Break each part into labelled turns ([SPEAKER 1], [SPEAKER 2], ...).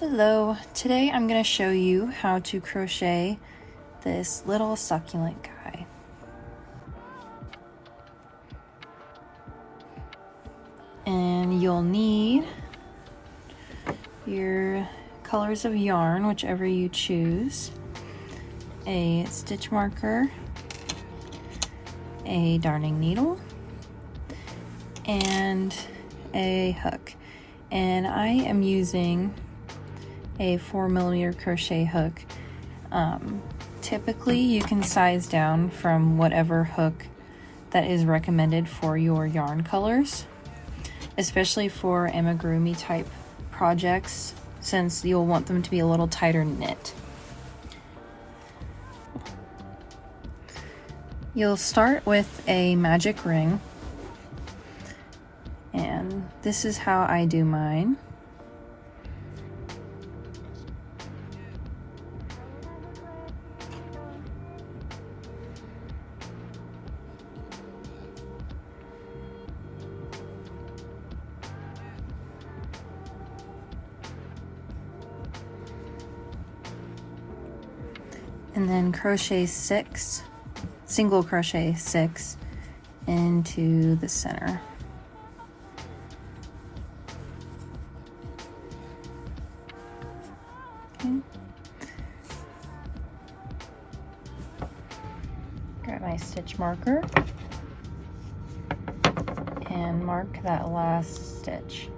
[SPEAKER 1] Hello, today I'm going to show you how to crochet this little succulent guy. And you'll need your colors of yarn, whichever you choose, a stitch marker, a darning needle, and a hook. And I am using a 4mm crochet hook. Typically you can size down from whatever hook that is recommended for your yarn colors, especially for amigurumi type projects, since you'll want them to be a little tighter knit. You'll start with a magic ring, and this is how I do mine. And then crochet 6, single crochet 6 into the center. Okay. Grab my stitch marker and mark that last stitch.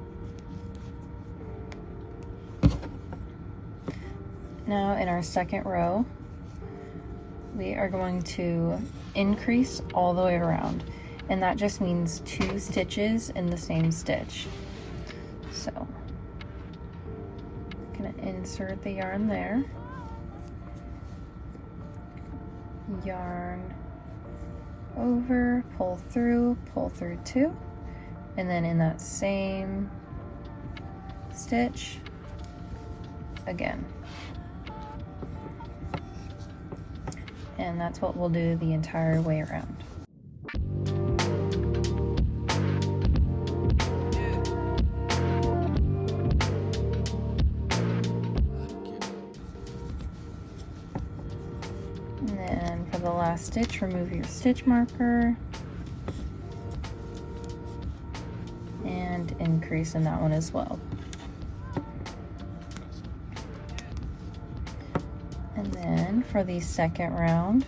[SPEAKER 1] Now in our second row, we are going to increase all the way around, and that just means 2 stitches in the same stitch. So I'm going to insert the yarn there, yarn over, pull through 2, and then in that same stitch again. And that's what we'll do the entire way around. And then for the last stitch, remove your stitch marker and increase in that one as well. And then for the second round,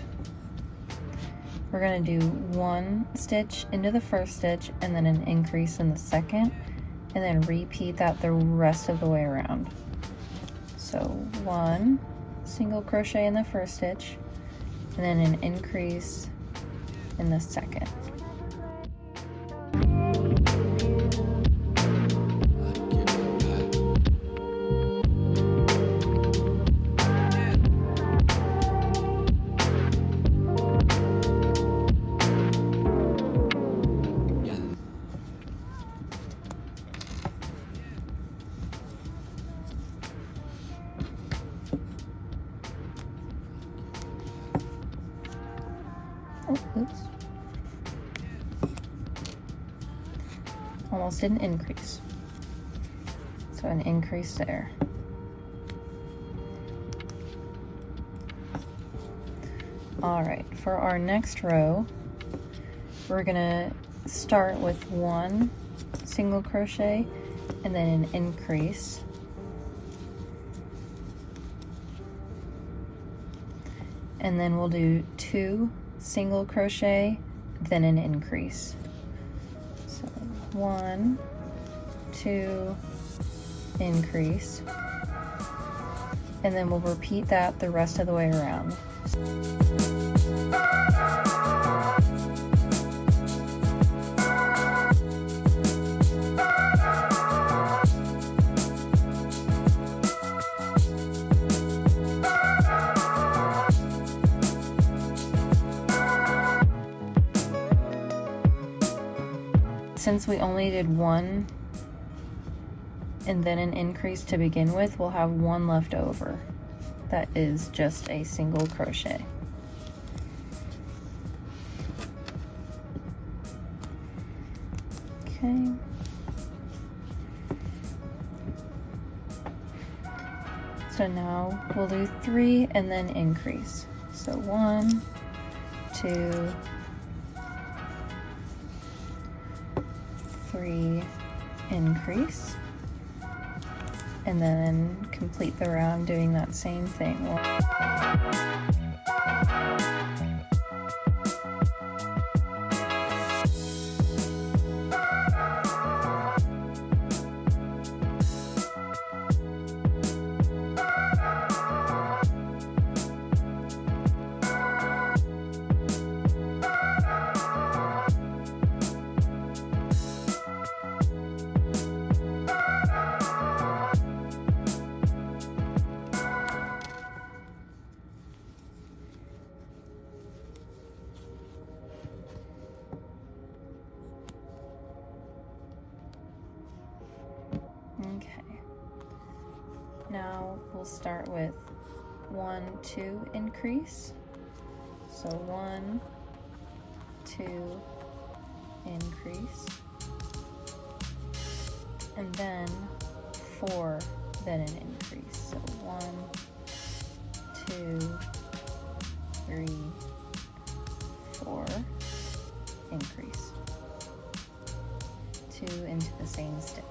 [SPEAKER 1] we're going to do 1 stitch into the first stitch and then an increase in the second, and then repeat that the rest of the way around. So 1 single crochet in the first stitch and then an increase in the second. Oh, oops. Almost didn't increase. So an increase there. All right, for our next row, we're gonna start with 1 single crochet and then an increase. And then we'll do 2 single crochet, then an increase. So 1, 2, increase. And then we'll repeat that the rest of the way around. Since we only did 1 and then an increase to begin with, we'll have 1 left over. That is just a single crochet. Okay. So now we'll do 3 and then increase. So 1, 2, 3, increase, and then complete the round doing that same thing. Okay, now we'll start with 1, 2, increase. So 1, 2, increase, and then 4, then an increase. So 1, 2, 3, 4, increase, 2 into the same stitch.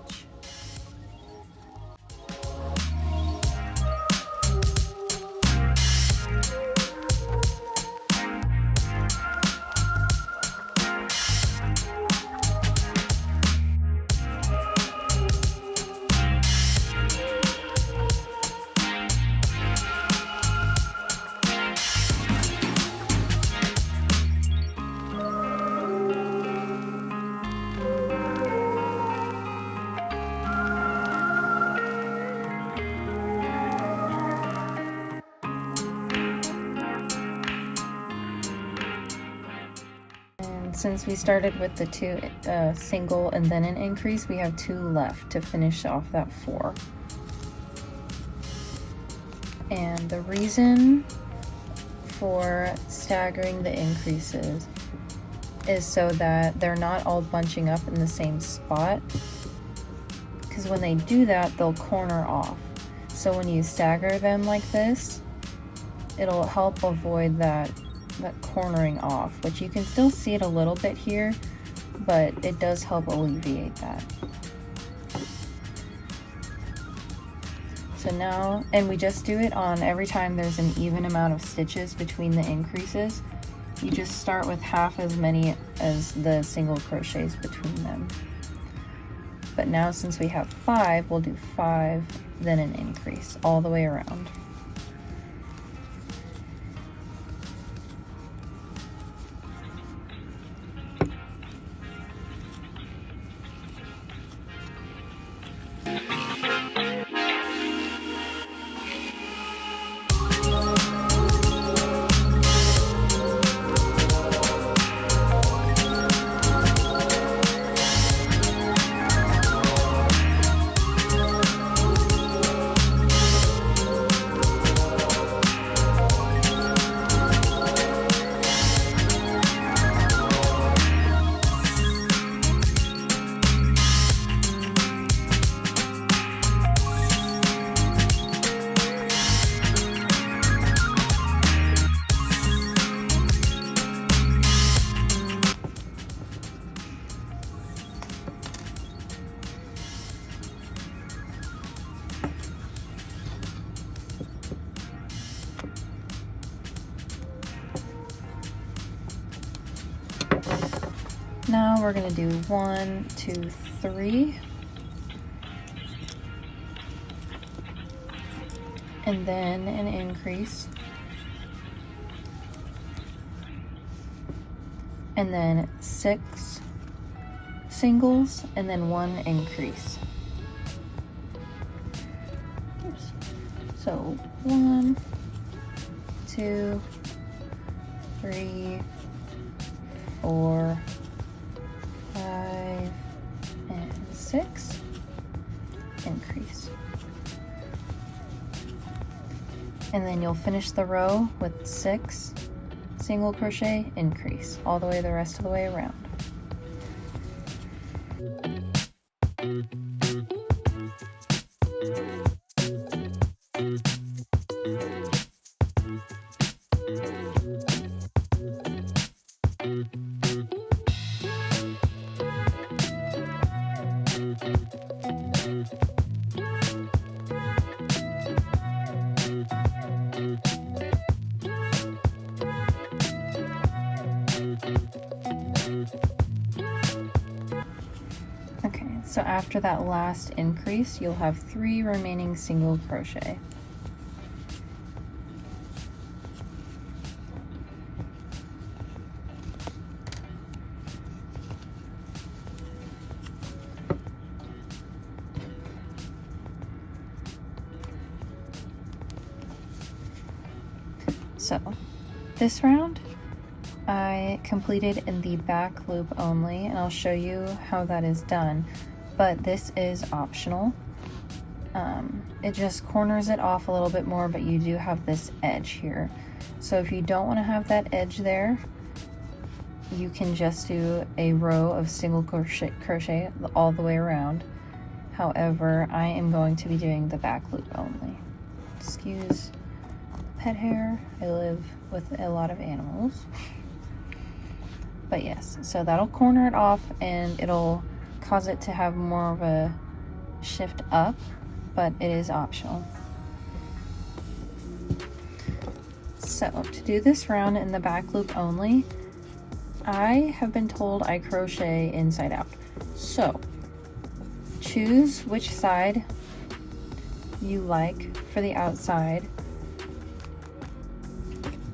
[SPEAKER 1] Since we started with the 2 single and then an increase, we have 2 left to finish off that 4. And the reason for staggering the increases is so that they're not all bunching up in the same spot, because when they do that, they'll corner off. So when you stagger them like this, it'll help avoid that cornering off, which you can still see it a little bit here, but it does help alleviate that. So now, and we just do it on every time there's an even amount of stitches between the increases. You just start with half as many as the single crochets between them. But now since we have 5, we'll do 5, then an increase all the way around. Now we're going to do 1, 2, 3, and then an increase, and then 6 singles, and then 1 increase. Oops. So 1, 2, 3, 4, 5, and 6, increase. And then you'll finish the row with 6 single crochet, increase, all the way the rest of the way around. Okay, so after that last increase, you'll have 3 remaining single crochet. So this round I completed in the back loop only, and I'll show you how that is done, but this is optional. It just corners it off a little bit more, but you do have this edge here. So if you don't want to have that edge there, you can just do a row of single crochet all the way around. However, I am going to be doing the back loop only. Excuse pet hair. I live with a lot of animals. But yes, so that'll corner it off and it'll cause it to have more of a shift up, but it is optional. So to do this round in the back loop only, I have been told I crochet inside out. So choose which side you like for the outside.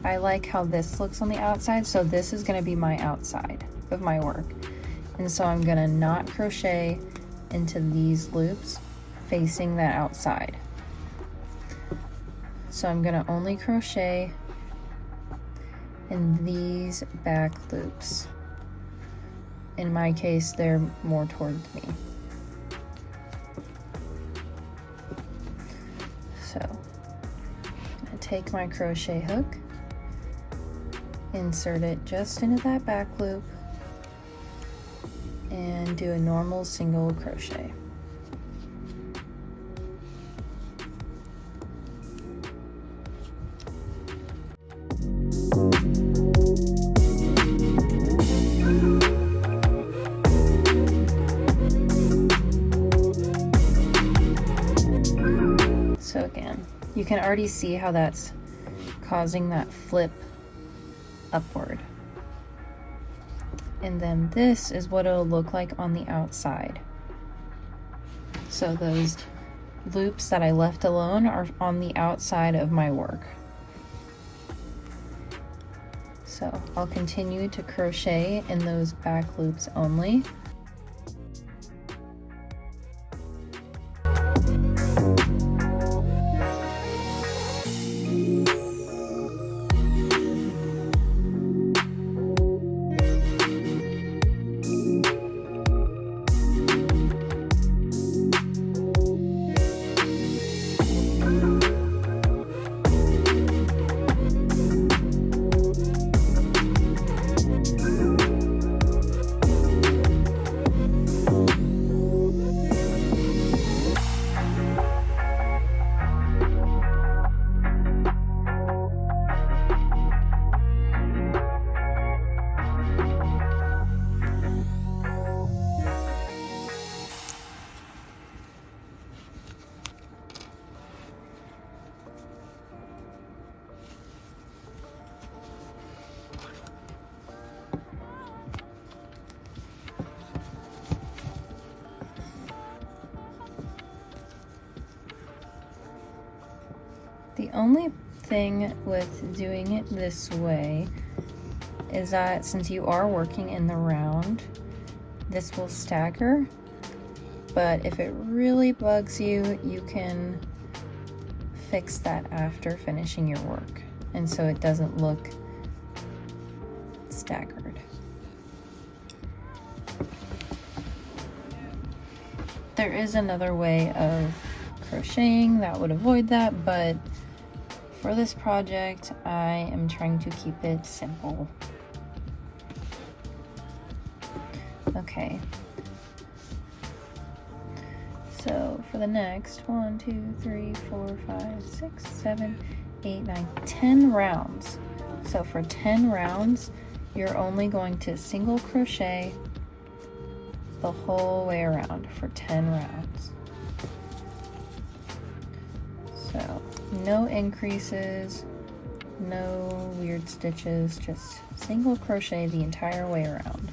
[SPEAKER 1] I like how this looks on the outside, so this is going to be my outside of my work. And so I'm going to not crochet into these loops facing that outside. So I'm going to only crochet in these back loops. In my case, they're more towards me. So I'm going to take my crochet hook, insert it just into that back loop, and do a normal single crochet. So again, you can already see how that's causing that flip upward. And then this is what it'll look like on the outside. So those loops that I left alone are on the outside of my work. So I'll continue to crochet in those back loops only. The only thing with doing it this way is that since you are working in the round, this will stagger, but if it really bugs you, you can fix that after finishing your work, and so it doesn't look staggered. There is another way of crocheting that would avoid that, but for this project, I am trying to keep it simple. Okay. So for the next 1, 2, 3, 4, 5, 6, 7, 8, 9, 10 rounds. So for 10 rounds, you're only going to single crochet the whole way around for 10 rounds. So no increases, no weird stitches, just single crochet the entire way around.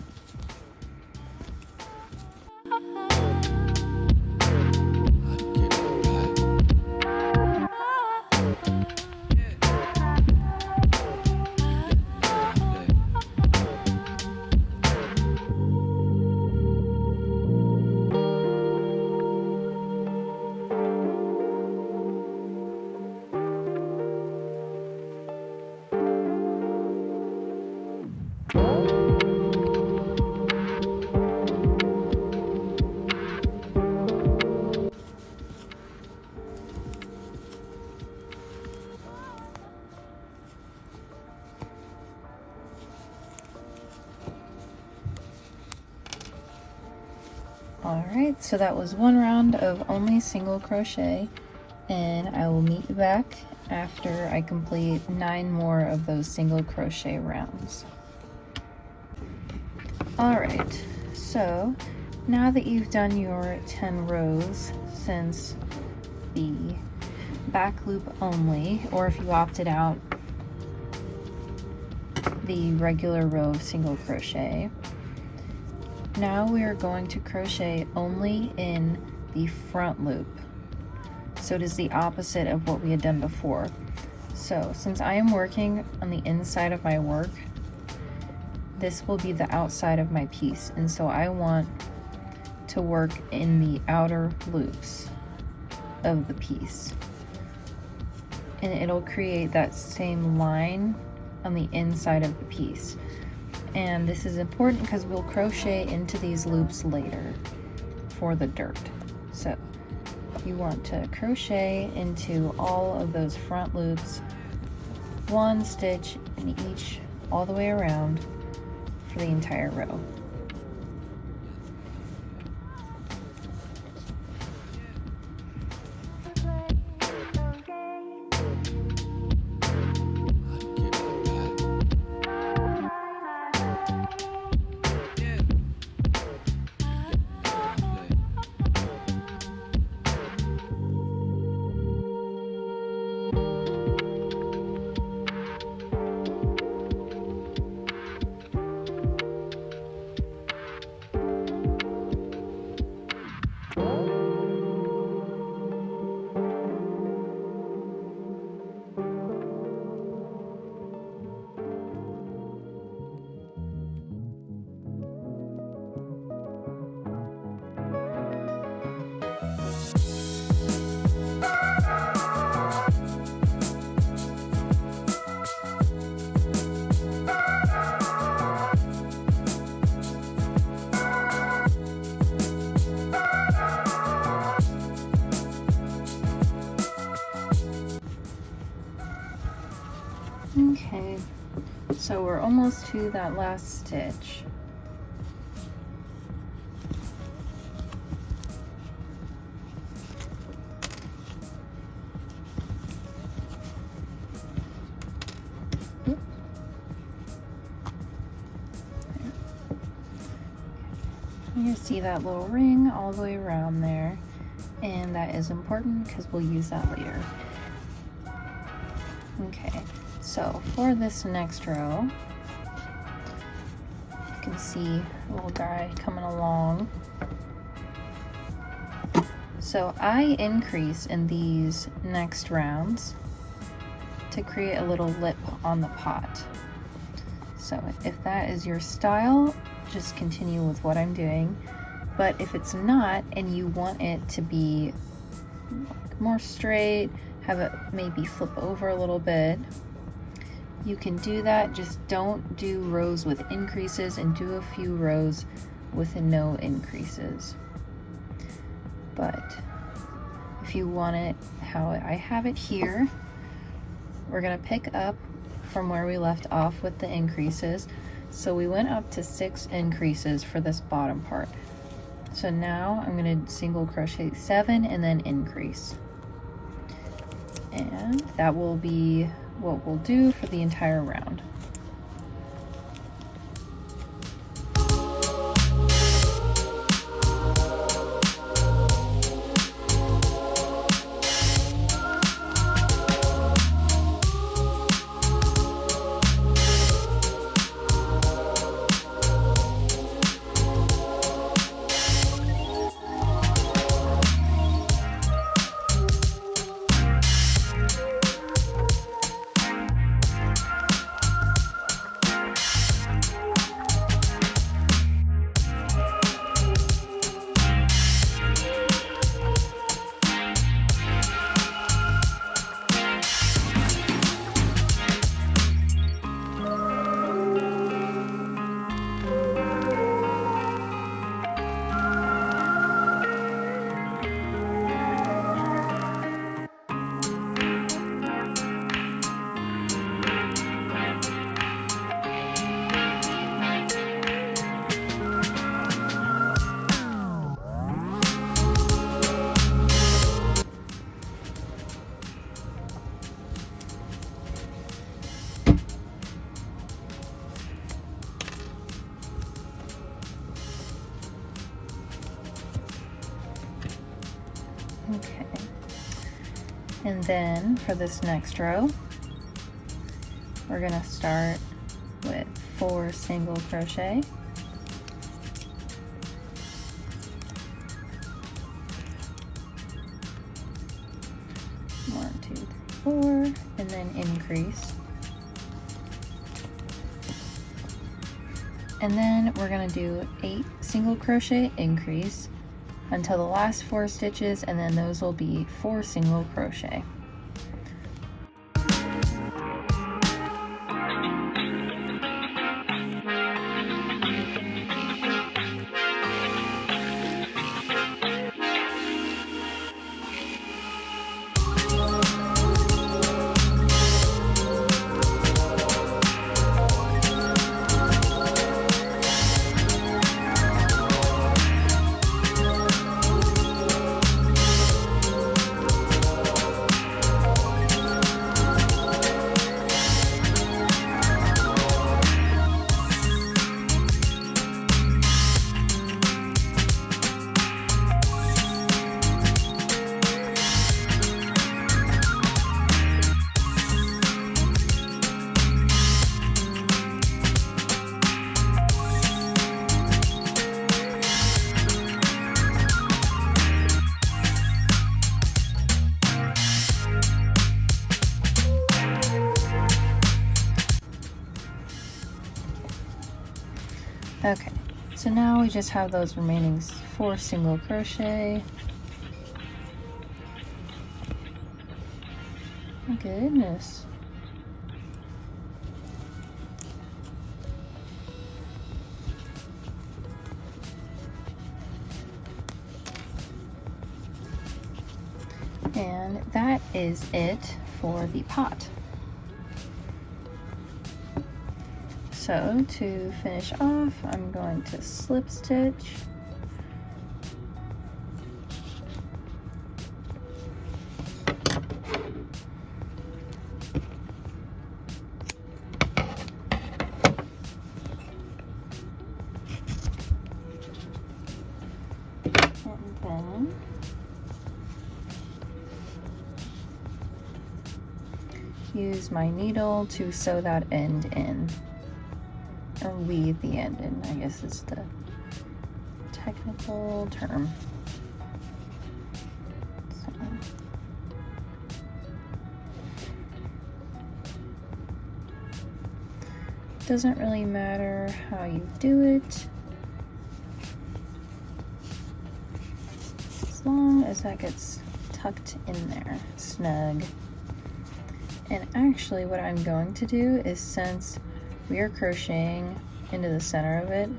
[SPEAKER 1] Alright, so that was one round of only single crochet, and I will meet you back after I complete 9 more of those single crochet rounds. Alright, so now that you've done your 10 rows since the back loop only, or if you opted out the regular row of single crochet, now we are going to crochet only in the front loop. So it is the opposite of what we had done before. So since I am working on the inside of my work, this will be the outside of my piece, and so I want to work in the outer loops of the piece, and it'll create that same line on the inside of the piece. And this is important because we'll crochet into these loops later for the dirt. So you want to crochet into all of those front loops, 1 stitch in each all the way around for the entire row. Okay, so we're almost to that last stitch. You see that little ring all the way around there, and that is important because we'll use that later. Okay, so for this next row, you can see a little guy coming along. So I increase in these next rounds to create a little lip on the pot. So if that is your style, just continue with what I'm doing. But if it's not, and you want it to be more straight, have it maybe flip over a little bit, you can do that. Just don't do rows with increases, and do a few rows with no increases. But if you want it how I have it here, we're gonna pick up from where we left off with the increases. So we went up to 6 increases for this bottom part. So now I'm going to single crochet 7 and then increase. And that will be what we'll do for the entire round. Okay. And then for this next row, we're gonna start with 4 single crochet. One, two, three, 4, and then increase. And then we're gonna do 8 single crochet increase until the last 4 stitches, and then those will be 4 single crochet. Okay, so now we just have those remaining 4 single crochet. My goodness. And that is it for the pot. So to finish off, I'm going to slip stitch. And then use my needle to sew that end in. Or weave the end in, I guess is the technical term. So. Doesn't really matter how you do it, as long as that gets tucked in there, snug. And actually what I'm going to do is, since we are crocheting into the center of it,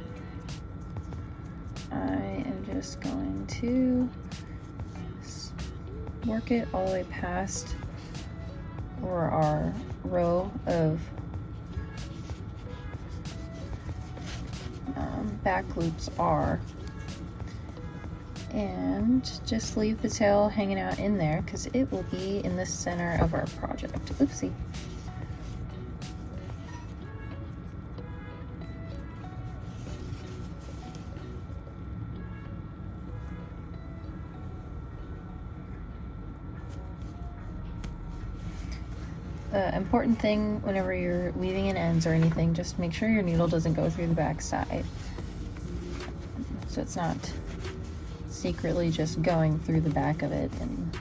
[SPEAKER 1] I am just going to work it all the way past where our row of back loops are, and just leave the tail hanging out in there because it will be in the center of our project. Oopsie. The important thing whenever you're weaving in ends or anything, just make sure your needle doesn't go through the back side, so it's not secretly just going through the back of it. And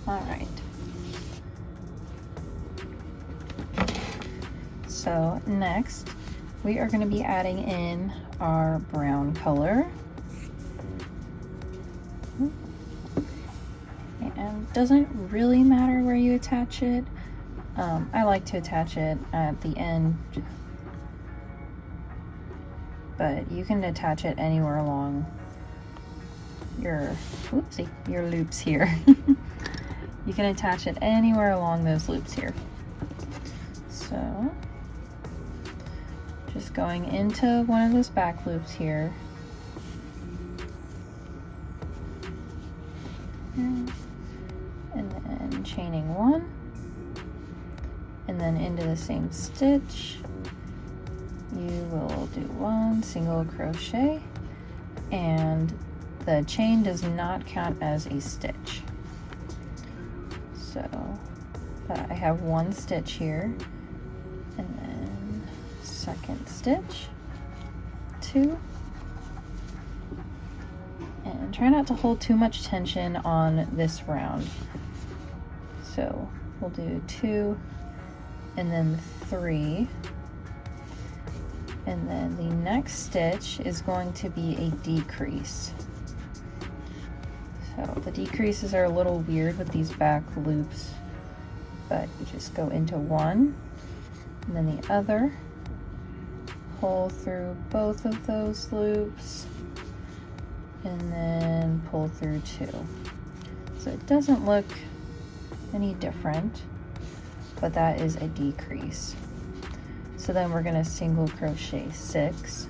[SPEAKER 1] all right, so next we are going to be adding in our brown color. And doesn't really matter where you attach it. I like to attach it at the end, but you can attach it anywhere along your, whoopsie, your loops here. You can attach it anywhere along those loops here. So just going into one of those back loops here. And then chaining one, and then into the same stitch you we'll do 1 single crochet, and the chain does not count as a stitch. So, but I have 1 stitch here, and then second stitch, 2, and try not to hold too much tension on this round. So we'll do 2 and then 3, and then the next stitch is going to be a decrease. So the decreases are a little weird with these back loops, but you just go into 1 and then the other, pull through both of those loops, and then pull through 2. So it doesn't look any different, but that is a decrease. So then we're going to single crochet 6,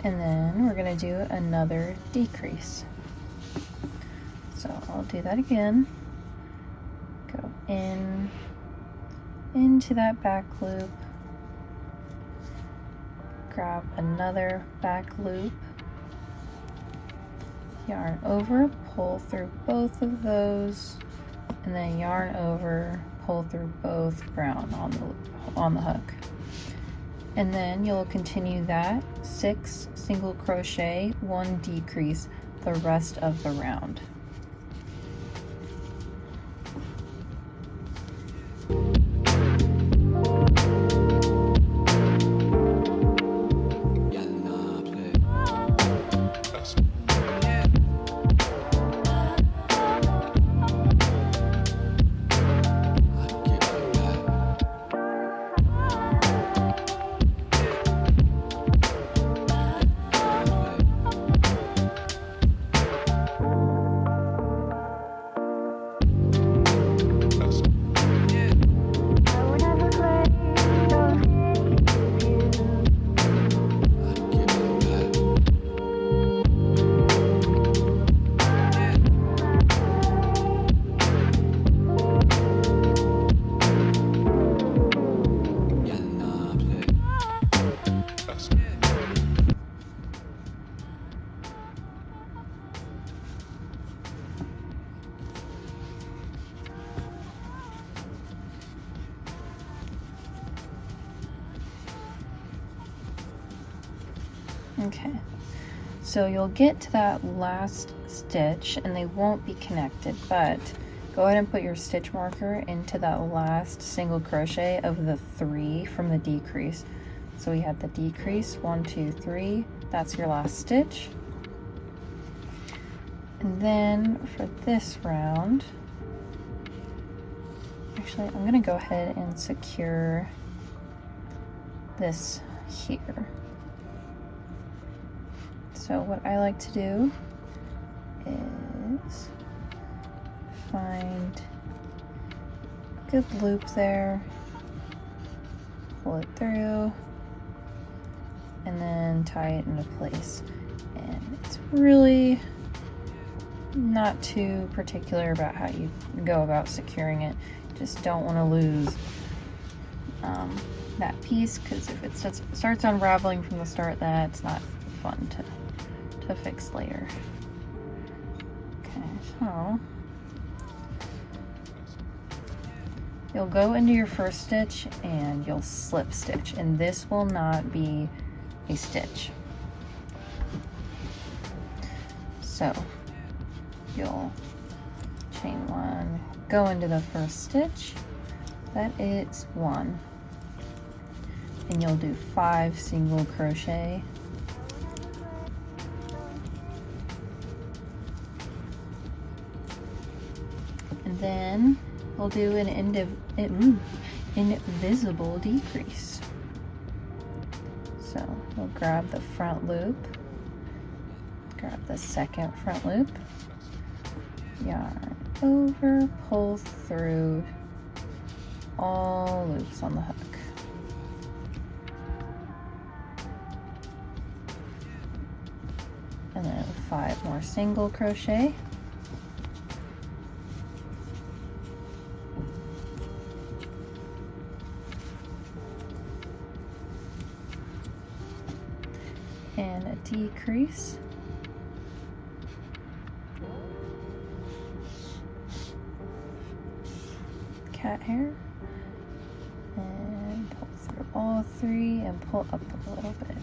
[SPEAKER 1] and then we're going to do another decrease. So I'll do that again. Go into that back loop, grab another back loop, yarn over, pull through both of those, and then yarn over, pull through both brown on the hook. And then you'll continue that 6 single crochet, 1 decrease the rest of the round. Okay, so you'll get to that last stitch and they won't be connected, but go ahead and put your stitch marker into that last single crochet of the 3 from the decrease. So we had the decrease, 1, 2, 3, that's your last stitch. And then for this round, actually I'm gonna go ahead and secure this here. So what I like to do is find a good loop there, pull it through, and then tie it into place. And it's really not too particular about how you go about securing it. Just don't want to lose that piece, because if it starts unraveling from the start, that's not fun to fix later. Okay, so you'll go into your first stitch and you'll slip stitch, and this will not be a stitch. So you'll chain 1, go into the first stitch, that is 1, and you'll do 5 single crochet, and then we'll do an invisible decrease. So we'll grab the front loop, grab the second front loop, yarn over, pull through all loops on the hook, and then 5 more single crochet. And a decrease. Cat hair. And pull through all 3 and pull up a little bit.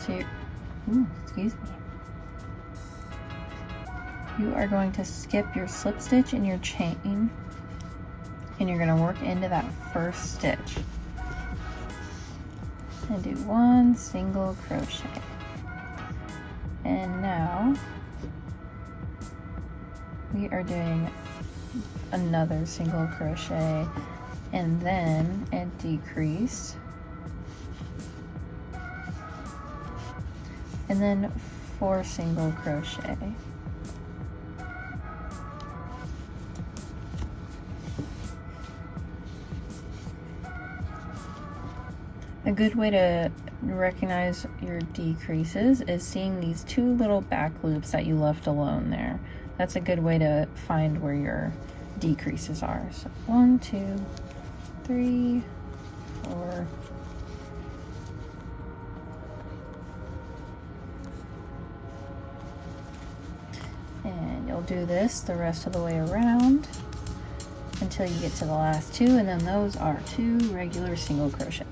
[SPEAKER 1] So excuse me. You are going to skip your slip stitch in your chain, and you're going to work into that first stitch and do 1 single crochet. And now we are doing another single crochet and then a decrease, and then 4 single crochet. A good way to recognize your decreases is seeing these 2 little back loops that you left alone there. That's a good way to find where your decreases are. So 1, 2, 3, 4. And you'll do this the rest of the way around until you get to the last 2, and then those are 2 regular single crochet.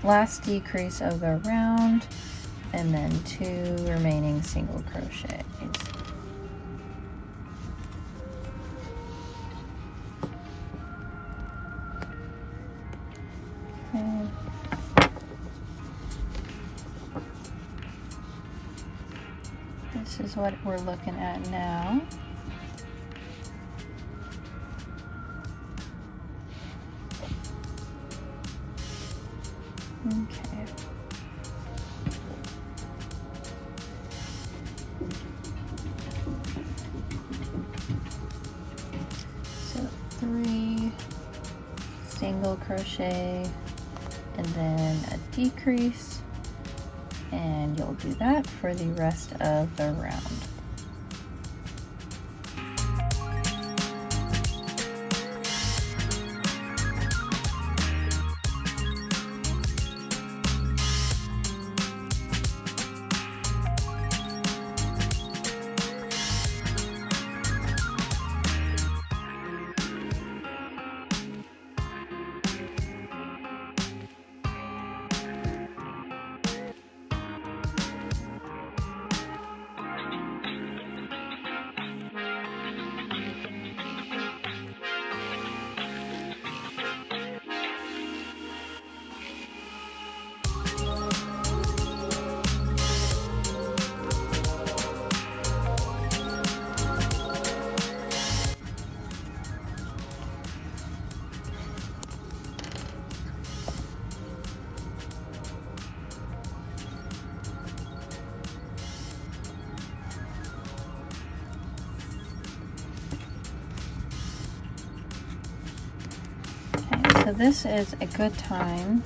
[SPEAKER 1] Last decrease of the round, and then 2 remaining single crochets. Okay. This is what we're looking at now. Okay. So 3 single crochet and then a decrease, and you'll do that for the rest of the round. So this is a good time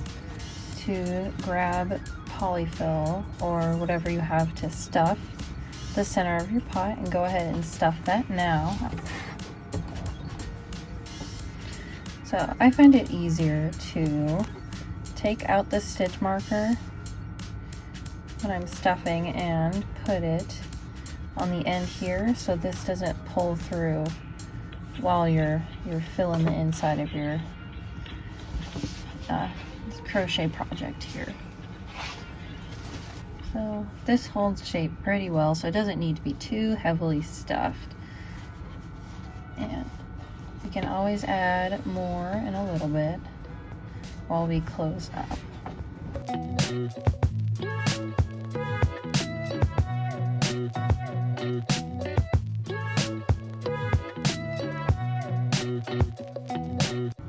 [SPEAKER 1] to grab polyfill or whatever you have to stuff the center of your pot and go ahead and stuff that now. So I find it easier to take out the stitch marker when I'm stuffing and put it on the end here so this doesn't pull through while you're filling the inside of your crochet project here. So this holds shape pretty well, so it doesn't need to be too heavily stuffed. And we can always add more in a little bit while we close up.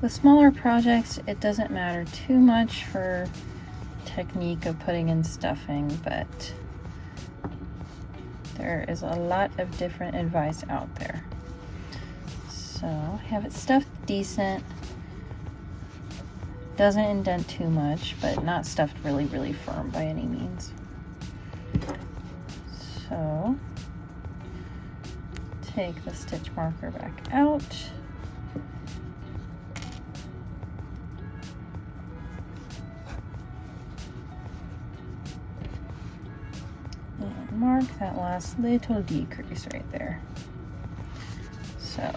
[SPEAKER 1] With smaller projects, it doesn't matter too much for technique of putting in stuffing, but there is a lot of different advice out there. So have it stuffed decent, doesn't indent too much, but not stuffed really, really firm by any means. So take the stitch marker back out. And mark that last little decrease right there. So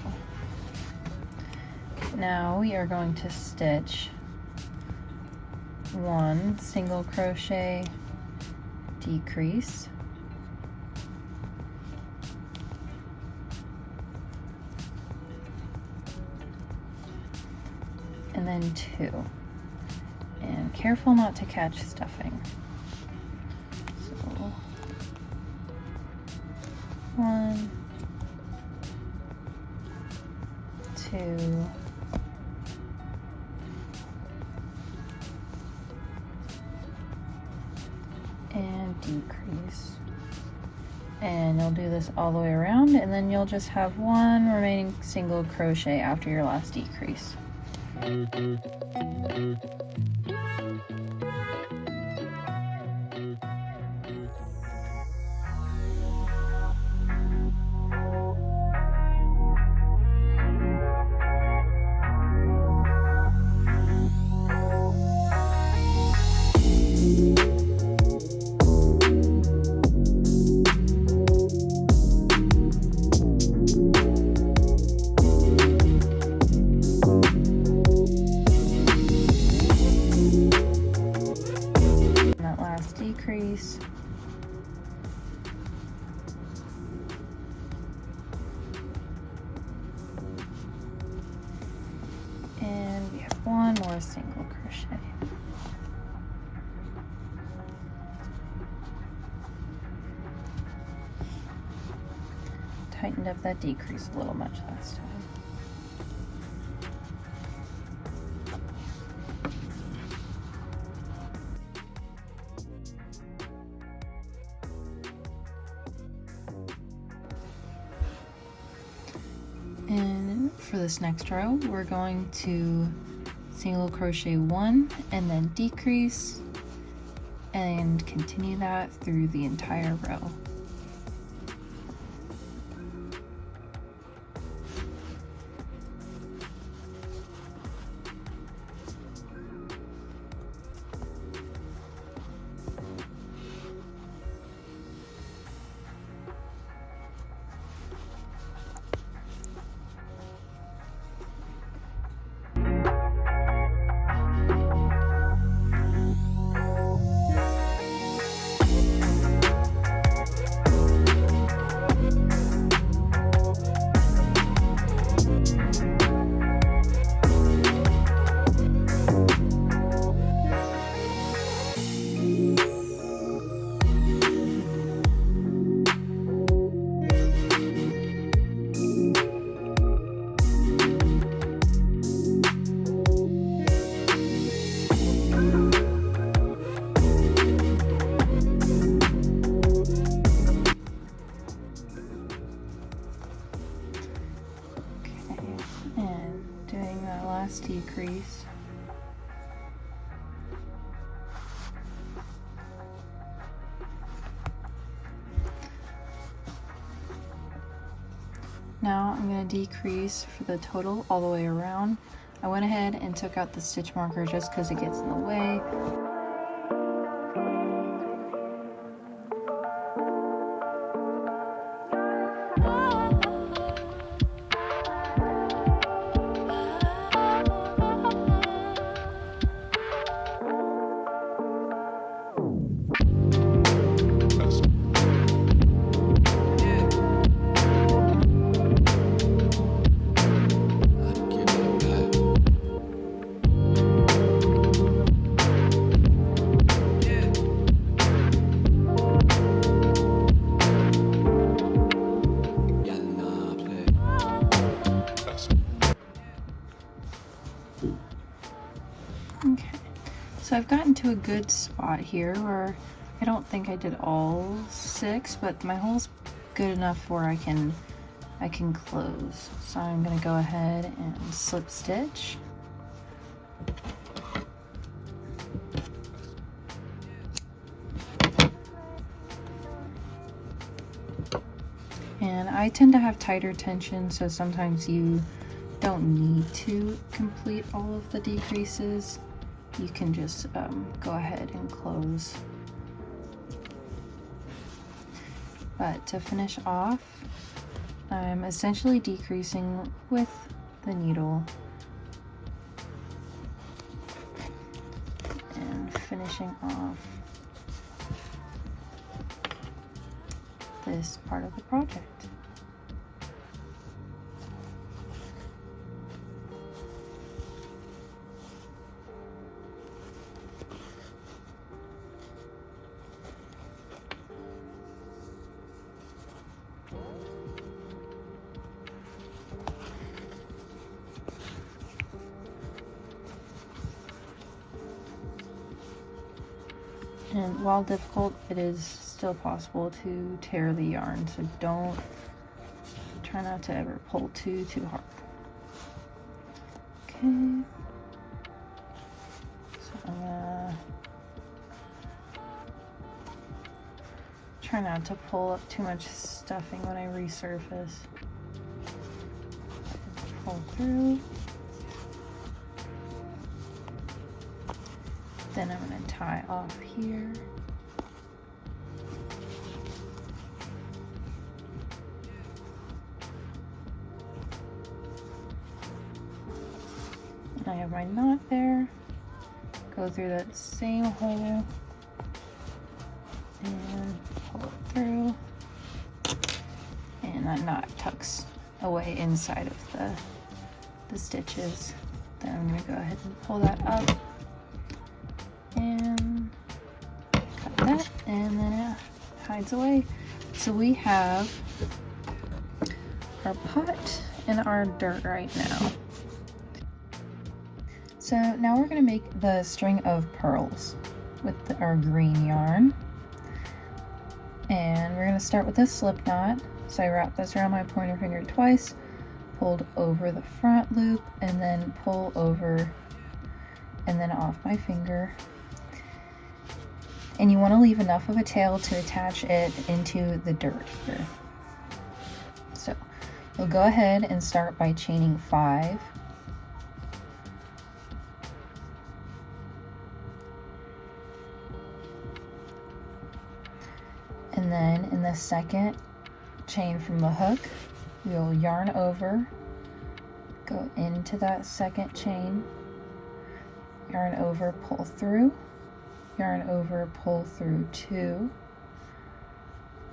[SPEAKER 1] now we are going to stitch one single crochet decrease, and then two, and careful not to catch stuffing. So 1, 2, and decrease. And you'll do this all the way around, and then you'll just have one remaining single crochet after your last decrease. Decrease, and we have one more single crochet. Tightened up that decrease a little much last time. And for this next row, we're going to single crochet one and then decrease and continue that through the entire row. Decrease going to decrease for the total all the way around. I went ahead and took out the stitch marker just because it gets in the way. Okay, so I've gotten to a good spot here where I don't think I did all 6, but my hole's good enough where I can close. So I'm gonna go ahead and slip stitch. And I tend to have tighter tension, so sometimes you don't need to complete all of the decreases. You can just go ahead and close. But to finish off, I'm essentially decreasing with the needle and finishing off this part of the project. And while difficult, it is still possible to tear the yarn, so try not to ever pull too hard. Okay, so I'm gonna try not to pull up too much stuffing when I resurface. Pull through. Then I'm going to tie off here. And I have my knot there. Go through that same hole and pull it through. And that knot tucks away inside of the stitches. Then I'm going to go ahead and pull that up. And cut that, and then it hides away. So we have our pot and our dirt right now. So now we're going to make the string of pearls with our green yarn. And we're going to start with a slip knot. So I wrap this around my pointer finger twice, pulled over the front loop, and then pull over and then off my finger. And you want to leave enough of a tail to attach it into the dirt here. So you'll go ahead and start by chaining 5. And then in the second chain from the hook, you'll yarn over, go into that second chain, yarn over, pull through, yarn over, pull through 2,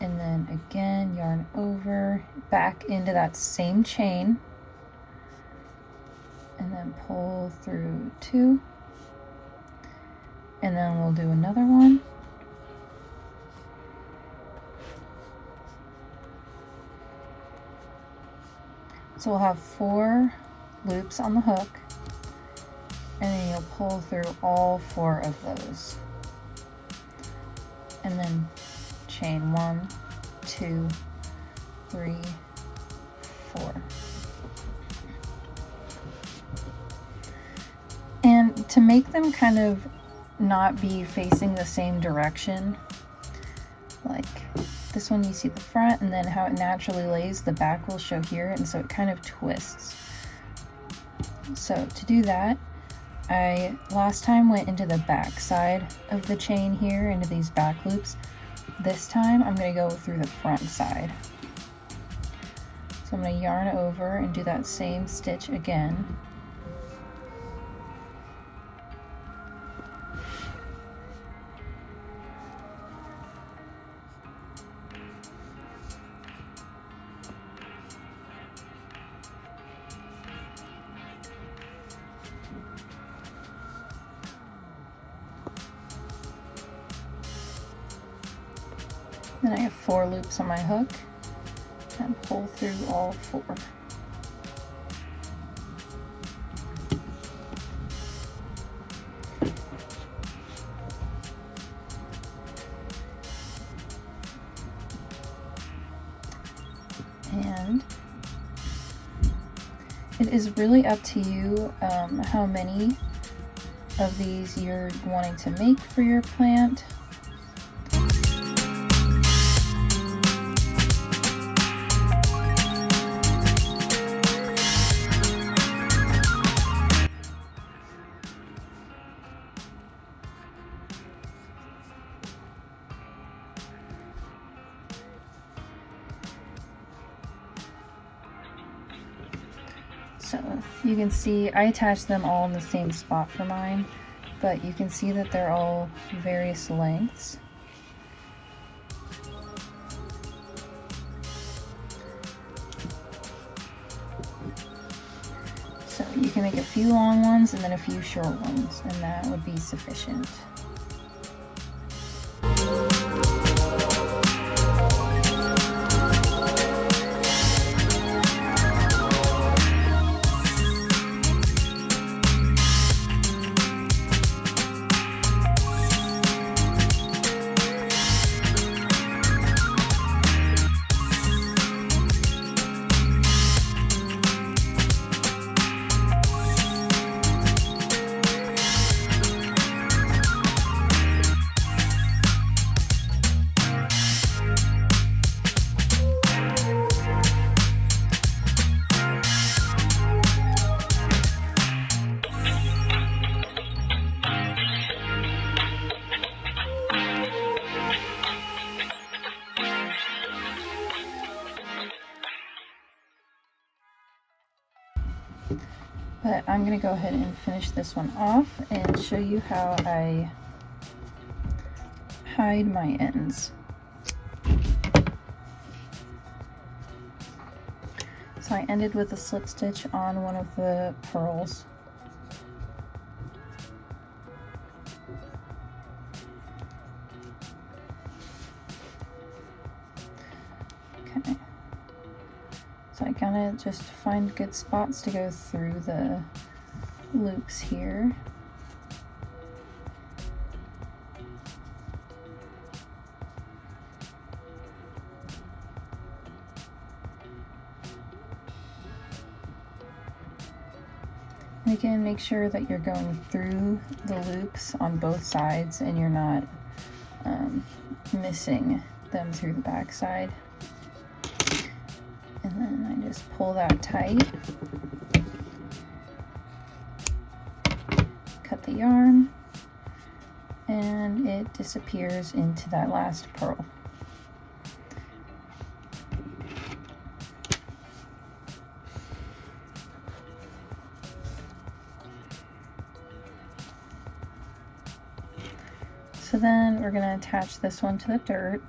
[SPEAKER 1] and then again yarn over, back into that same chain, and then pull through 2, and then we'll do another one, so we'll have 4 loops on the hook, and then you'll pull through all 4 of those. And then chain 1, 2, 3, 4. And to make them kind of not be facing the same direction, like this this one you see the front, and then how it naturally lays, the back will show here, and so it kind of twists. So to do that, I last time went into the back side of the chain here, into these back loops. This time I'm going to go through the front side. So I'm going to yarn over and do that same stitch again. Then I have 4 loops on my hook and pull through all 4. And it is really up to you how many of these you're wanting to make for your plant. So you can see I attached them all in the same spot for mine, but you can see that they're all various lengths. So you can make a few long ones and then a few short ones, and that would be sufficient. But I'm going to go ahead and finish this one off and show you how I hide my ends. So I ended with a slip stitch on one of the pearls. Okay. So I kind of just find good spots to go through the loops here. And again, make sure that you're going through the loops on both sides and you're not missing them through the back side. And then I just pull that tight, cut the yarn, and it disappears into that last pearl. So then we're going to attach this one to the dirt.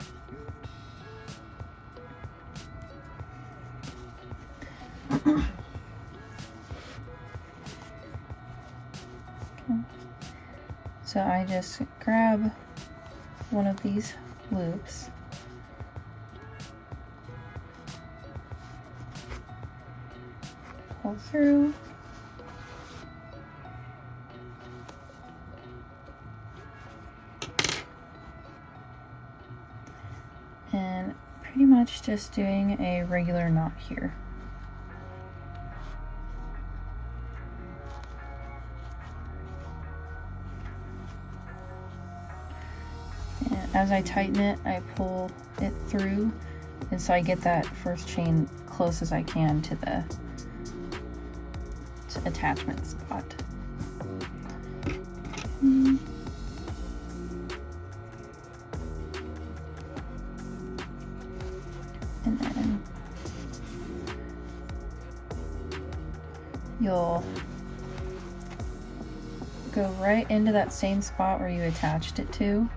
[SPEAKER 1] So I just grab one of these loops, pull through, and pretty much just doing a regular knot here. as I tighten it, I pull it through, and so I get that first chain close as I can to the attachment spot. And then you'll go right into that same spot where you attached it to,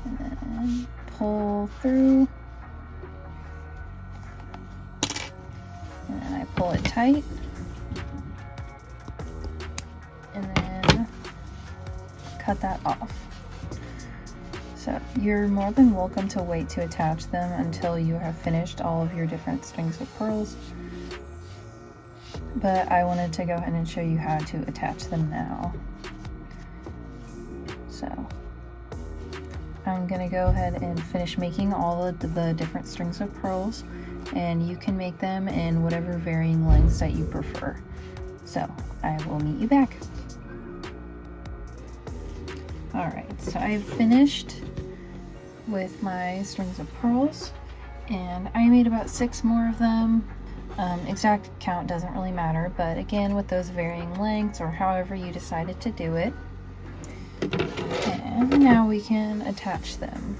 [SPEAKER 1] and then pull through, and then I pull it tight, and then cut that off. So you're more than welcome to wait to attach them until you have finished all of your different strings of pearls, but I wanted to go ahead and show you how to attach them now. So I'm gonna go ahead and finish making all of the different strings of pearls, and you can make them in whatever varying lengths that you prefer. So I will meet you back. Alright, so I've finished with my strings of pearls, and I made about 6 more of them. Exact count doesn't really matter, but again, with those varying lengths or however you decided to do it. And now we can attach them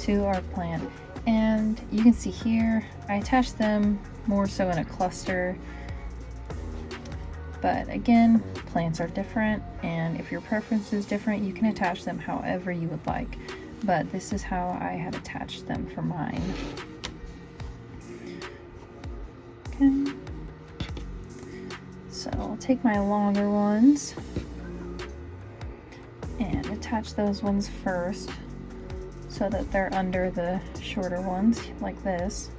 [SPEAKER 1] to our plant. And you can see here, I attached them more so in a cluster. But again, plants are different, and if your preference is different, you can attach them however you would like. But this is how I had attached them for mine. Okay. So I'll take my longer ones and attach those ones first so that they're under the shorter ones, like this.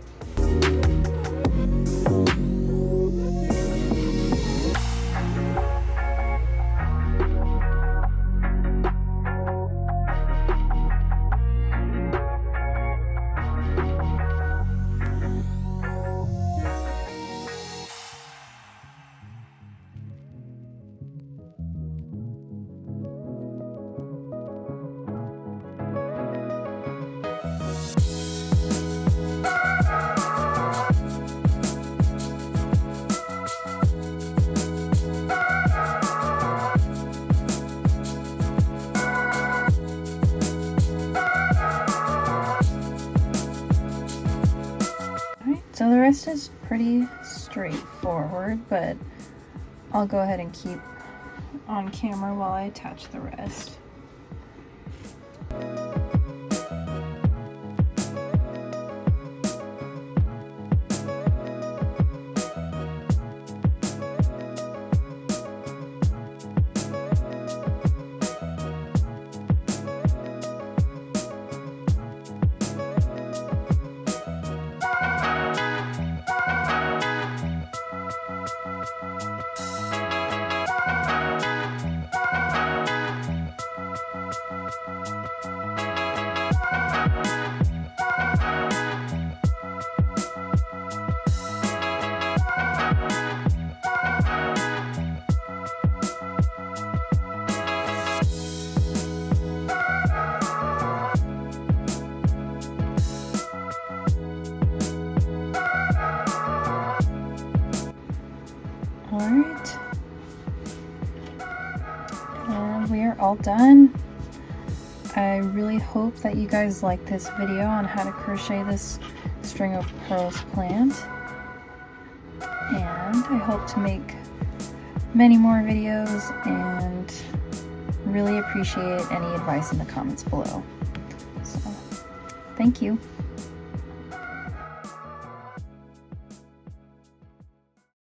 [SPEAKER 1] So the rest is pretty straightforward, but I'll go ahead and keep on camera while I attach the rest. Alright, and we are all done. I really hope that you guys like this video on how to crochet this string of pearls plant, and I hope to make many more videos and really appreciate any advice in the comments below. So, thank you.